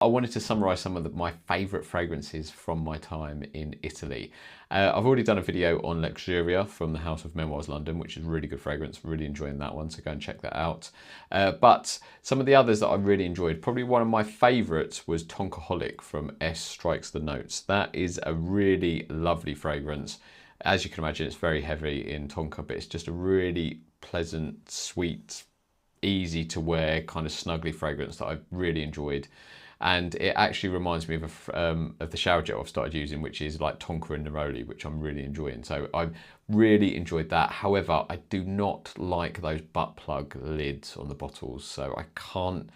wanted to summarize some of my favorite fragrances from my time in Italy. I've already done a video on Luxuria from the House of Memoirs London, which is a really good fragrance. Really enjoying that one, so go and check that out. But some of the others that I really enjoyed, probably one of my favorites was Tonkaholic from S Strikes the Notes. That is a really lovely fragrance. As you can imagine, it's very heavy in tonka, but it's just a really pleasant, sweet, easy to wear, kind of snuggly fragrance that I really enjoyed. And it actually reminds me of the shower gel I've started using, which is like Tonka and Neroli, which I'm really enjoying. So I really enjoyed that. However, I do not like those butt plug lids on the bottles, so I can't.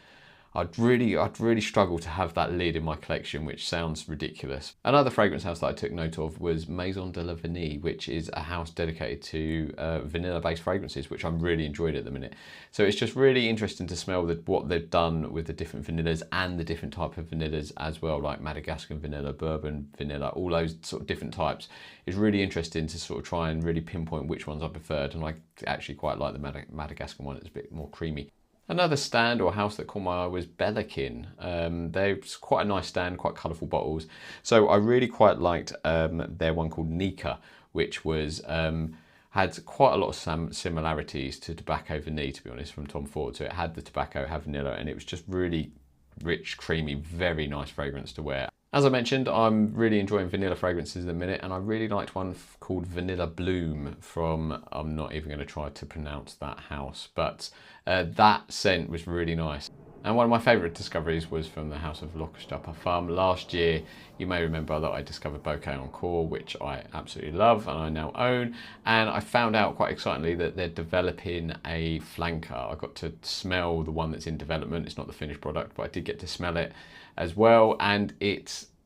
I'd really struggle to have that lid in my collection, which sounds ridiculous. Another fragrance house that I took note of was Maison de la Vanille, which is a house dedicated to vanilla-based fragrances, which I'm really enjoying at the minute. So it's just really interesting to smell what they've done with the different vanillas and the different type of vanillas as well, like Madagascar vanilla, bourbon vanilla, all those sort of different types. It's really interesting to sort of try and really pinpoint which ones I preferred, and I actually quite like the Madagascar one. It's a bit more creamy. Another stand or house that caught my eye was Bellekin. They're quite a nice stand, quite colourful bottles. So I really quite liked their one called Nika, which was had quite a lot of similarities to Tobacco Vanille, to be honest, from Tom Ford. So it had the tobacco, had vanilla, and it was just really rich, creamy, very nice fragrance to wear. As I mentioned, I'm really enjoying vanilla fragrances in a minute, and I really liked one called Vanilla Bloom from, I'm not even going to try to pronounce that house, but that scent was really nice. And one of my favourite discoveries was from the House of L'Orchestre Parfum. Last year, you may remember that I discovered Bouquet Encore, which I absolutely love and I now own. And I found out quite excitingly that they're developing a flanker. I got to smell the one that's in development. It's not the finished product, but I did get to smell it as well. And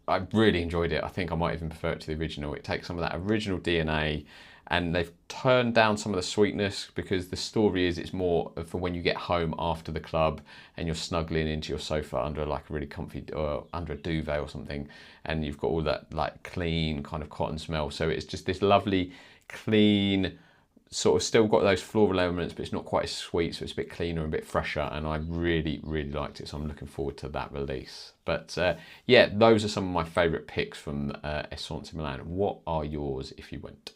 I really enjoyed it. I think I might even prefer it to the original. It takes some of that original DNA, and they've turned down some of the sweetness, because the story is it's more for when you get home after the club and you're snuggling into your sofa under like a really comfy, or under a duvet or something, and you've got all that like clean kind of cotton smell. So it's just this lovely, clean, sort of still got those floral elements, but it's not quite as sweet, so it's a bit cleaner and a bit fresher, and I really liked it, so I'm looking forward to that release. But yeah, those are some of my favourite picks from Essence in Milan. What are yours if you went?